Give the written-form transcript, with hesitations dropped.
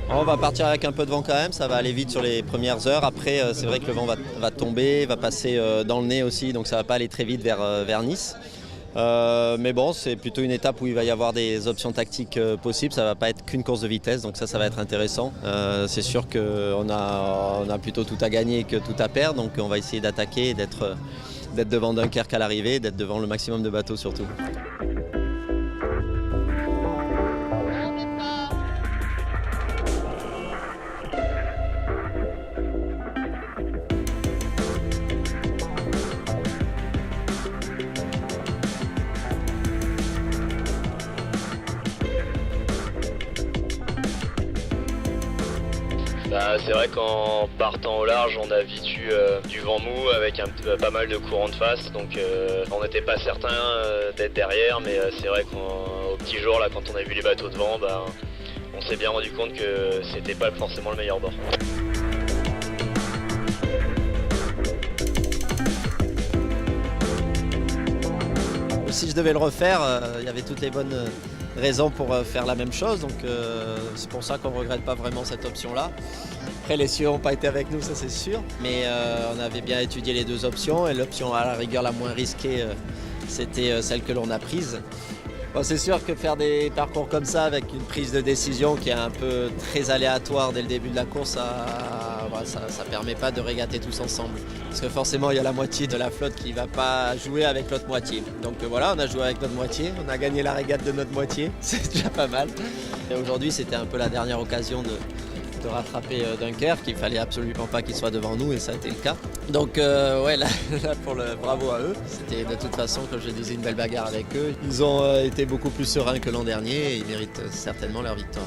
On va partir avec un peu de vent quand même, ça va aller vite sur les premières heures. Après, c'est vrai que le vent va tomber, va passer dans le nez aussi, donc ça ne va pas aller très vite vers Nice. Mais bon, c'est plutôt une étape où il va y avoir des options tactiques possibles. Ça ne va pas être qu'une course de vitesse, donc ça va être intéressant. C'est sûr qu'on a plutôt tout à gagner que tout à perdre, donc on va essayer d'attaquer et d'être devant Dunkerque à l'arrivée, d'être devant le maximum de bateaux surtout. C'est vrai qu'en partant au large, on a vite eu du vent mou avec pas mal de courants de face, donc on n'était pas certain d'être derrière, mais c'est vrai qu'au petit jour, là, quand on a vu les bateaux devant, on s'est bien rendu compte que c'était pas forcément le meilleur bord. Si je devais le refaire, il y avait toutes les bonnes raisons pour faire la même chose, donc c'est pour ça qu'on ne regrette pas vraiment cette option-là. Après, les cieux n'ont pas été avec nous, ça c'est sûr, mais on avait bien étudié les deux options et l'option à la rigueur la moins risquée, c'était celle que l'on a prise. Bon, c'est sûr que faire des parcours comme ça avec une prise de décision qui est un peu très aléatoire dès le début de la course, ça permet pas de régater tous ensemble. Parce que forcément, il y a la moitié de la flotte qui va pas jouer avec l'autre moitié. Donc voilà, on a joué avec notre moitié, on a gagné la régate de notre moitié, c'est déjà pas mal. Et aujourd'hui, c'était un peu la dernière occasion de rattraper Dunkerque, il fallait absolument pas qu'il soit devant nous et ça a été le cas. Donc ouais, là pour le bravo à eux. C'était de toute façon, comme je disais, une belle bagarre avec eux. Ils ont été beaucoup plus sereins que l'an dernier et ils méritent certainement leur victoire.